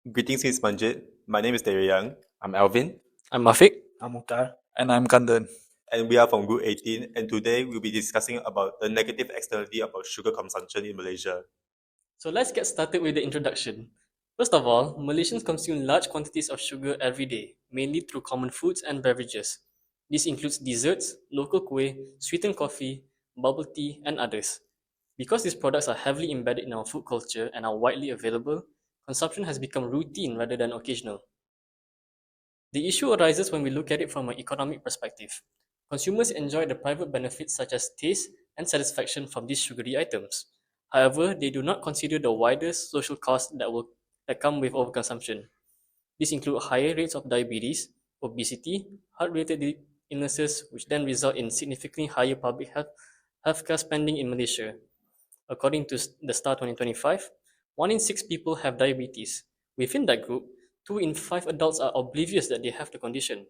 Greetings, Miss Manjit. My name is Terry Young. I'm Alvin. I'm Afiq. I'm Mukhtar. And I'm Kandan. And we are from Group 18. And today we'll be discussing about the negative externality about sugar consumption in Malaysia. So let's get started with the introduction. First of all, Malaysians consume large quantities of sugar every day, mainly through common foods and beverages. This includes desserts, local kueh, sweetened coffee, bubble tea, and others. Because these products are heavily embedded in our food culture and are widely available, consumption has become routine rather than occasional. The issue arises when we look at it from an economic perspective. Consumers enjoy the private benefits such as taste and satisfaction from these sugary items. However, they do not consider the wider social costs that come with overconsumption. These include higher rates of diabetes, obesity, heart-related illnesses, which then result in significantly higher public healthcare spending in Malaysia. According to the STAR 2025, 1 in 6 people have diabetes. Within that group, 2 in 5 adults are oblivious that they have the condition.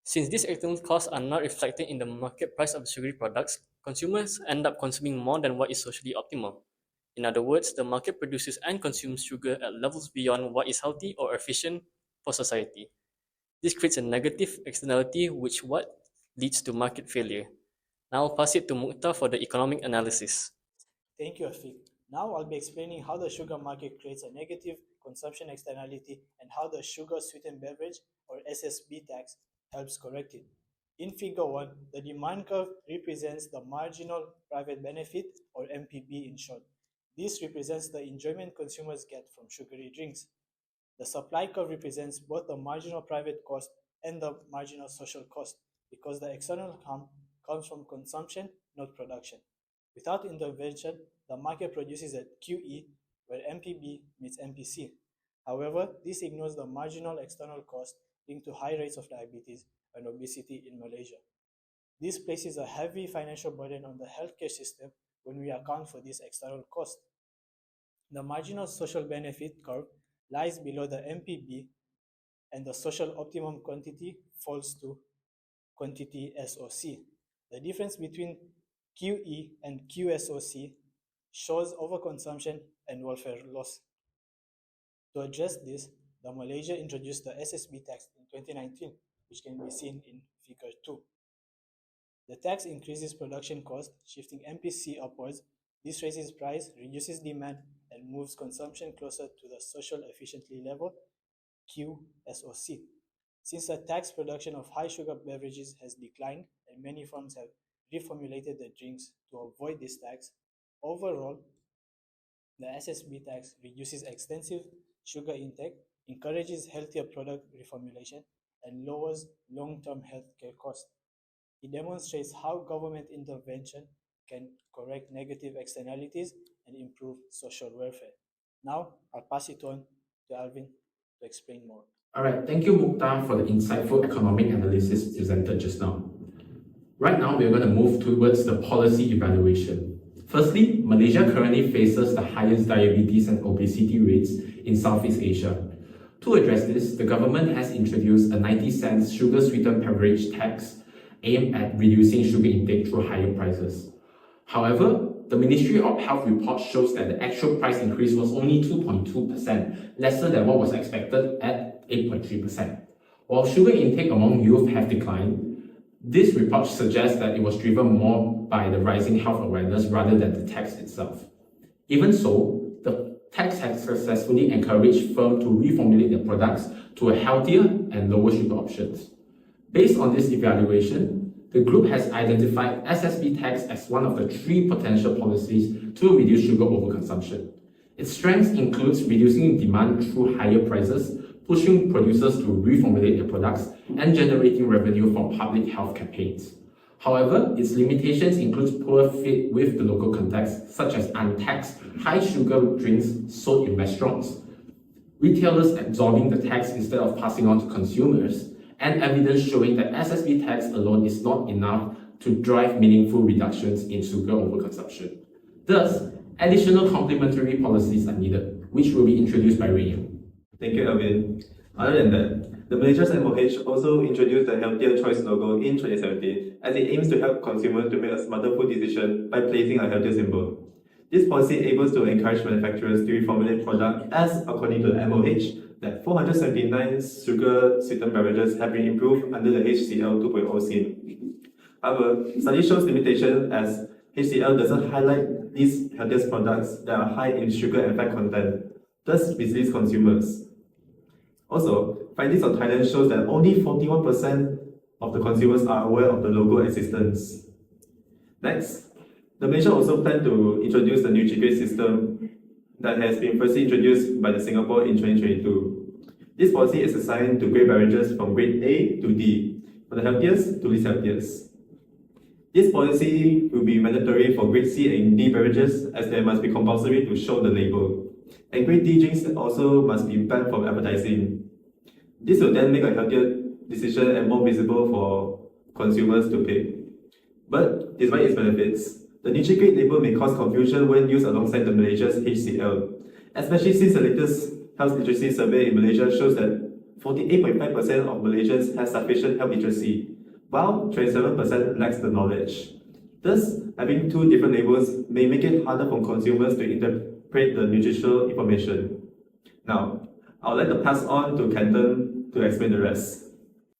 Since these external costs are not reflected in the market price of sugary products, consumers end up consuming more than what is socially optimal. In other words, the market produces and consumes sugar at levels beyond what is healthy or efficient for society. This creates a negative externality which what leads to market failure. Now I'll pass it to Mukhtar for the economic analysis. Thank you, Afiq. Now I'll be explaining how the sugar market creates a negative consumption externality and how the sugar sweetened beverage or SSB tax helps correct it. In figure 1, the demand curve represents the marginal private benefit or MPB in short. This represents the enjoyment consumers get from sugary drinks. The supply curve represents both the marginal private cost and the marginal social cost because the external harm comes from consumption, not production. Without intervention, the market produces a QE where MPB meets MPC. However, this ignores the marginal external cost linked to high rates of diabetes and obesity in Malaysia. This places a heavy financial burden on the healthcare system when we account for this external cost. The marginal social benefit curve lies below the MPB and the social optimum quantity falls to quantity SOC. The difference between QE and QSOC shows overconsumption and welfare loss. To address this, the Malaysia introduced the SSB tax in 2019, which can be seen in figure 2. The tax increases production cost, shifting MPC upwards. This raises price, reduces demand, and moves consumption closer to the social efficiency level, QSOC. Since the tax production of high sugar beverages has declined and many firms have reformulated their drinks to avoid this tax, overall, the SSB tax reduces extensive sugar intake, encourages healthier product reformulation, and lowers long-term healthcare costs. It demonstrates how government intervention can correct negative externalities and improve social welfare. Now, I'll pass it on to Alvin to explain more. All right, thank you, Mukhtar, for the insightful economic analysis presented just now. Right now, we're going to move towards the policy evaluation. Firstly, Malaysia currently faces the highest diabetes and obesity rates in Southeast Asia. To address this, the government has introduced a 90-cent sugar sweetened beverage tax aimed at reducing sugar intake through higher prices. However, the Ministry of Health report shows that the actual price increase was only 2.2%, lesser than what was expected at 8.3%. While sugar intake among youth have declined, this report suggests that it was driven more by the rising health awareness rather than the tax itself. Even so, the tax has successfully encouraged firms to reformulate their products to a healthier and lower sugar options. Based on this evaluation, the group has identified SSB tax as one of the 3 potential policies to reduce sugar overconsumption. Its strengths includes reducing demand through higher prices, pushing producers to reformulate their products, and generating revenue from public health campaigns. However, its limitations include poor fit with the local context, such as untaxed, high-sugar drinks sold in restaurants, retailers absorbing the tax instead of passing on to consumers, and evidence showing that SSB tax alone is not enough to drive meaningful reductions in sugar overconsumption. Thus, additional complementary policies are needed, which will be introduced by Raymond. Thank you, Alvin. Other than that, the Malaysia's MOH also introduced the Healthier Choice logo in 2017 as it aims to help consumers to make a smarter food decision by placing a healthier symbol. This policy aims to encourage manufacturers to reformulate products as, according to the MOH, that 479 sugar sweetened beverages have been improved under the HCL 2.0 scheme. However, study shows limitation as HCL doesn't highlight these healthiest products that are high in sugar and fat content, thus misleads consumers. Also, findings of Thailand shows that only 41% of the consumers are aware of the logo existence. Next, the Malaysia also planned to introduce the NutriGrade system that has been firstly introduced by the Singapore in 2022. This policy is assigned to grade beverages from grade A to D, from the healthiest to least healthiest. This policy will be mandatory for grade C and D beverages as they must be compulsory to show the label. And grade D drinks also must be banned from advertising. This will then make a healthier decision and more visible for consumers to pick. But despite its benefits, the NutriGrade label may cause confusion when used alongside the Malaysia's HCL, especially since the latest health literacy survey in Malaysia shows that 48.5% of Malaysians have sufficient health literacy, while 27% lacks the knowledge. Thus, having two different labels may make it harder for consumers to interpret the nutritional information. Now, I would like to pass on to Kenton to explain the rest.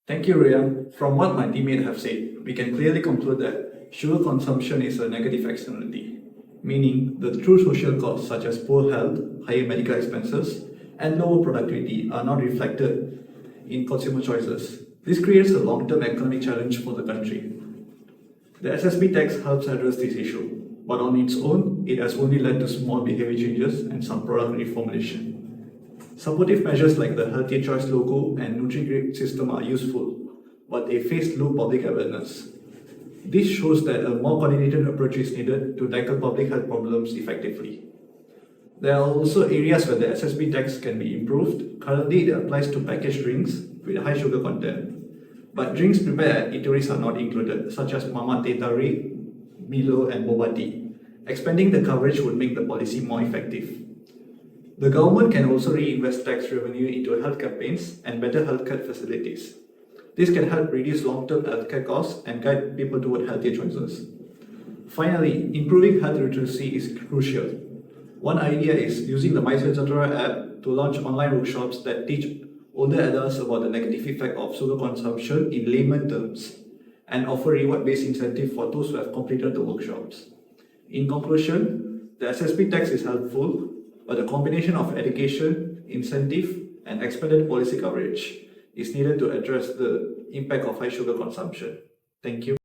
Thank you, Rhea. From what my teammates have said, we can clearly conclude that sugar consumption is a negative externality, meaning the true social costs such as poor health, higher medical expenses, and lower productivity are not reflected in consumer choices. This creates a long-term economic challenge for the country. The SSB tax helps address this issue, but on its own, it has only led to small behavior changes and some product reformulation. Supportive measures like the Healthier Choice logo and NutriGrade system are useful, but they face low public awareness. This shows that a more coordinated approach is needed to tackle public health problems effectively. There are also areas where the SSB tax can be improved. Currently, it applies to packaged drinks with high sugar content, but drinks prepared at eateries are not included, such as Mama Teh Tarik, Milo, and Boba Tea. Expanding the coverage would make the policy more effective. The government can also reinvest tax revenue into health campaigns and better healthcare facilities. This can help reduce long-term healthcare costs and guide people toward healthier choices. Finally, improving health literacy is crucial. One idea is using the MySejahtera app to launch online workshops that teach older adults about the negative effect of sugar consumption in layman terms and offer reward-based incentive for those who have completed the workshops. In conclusion, the SSB tax is helpful, but a combination of education, incentive, and expanded policy coverage is needed to address the impact of high sugar consumption. Thank you.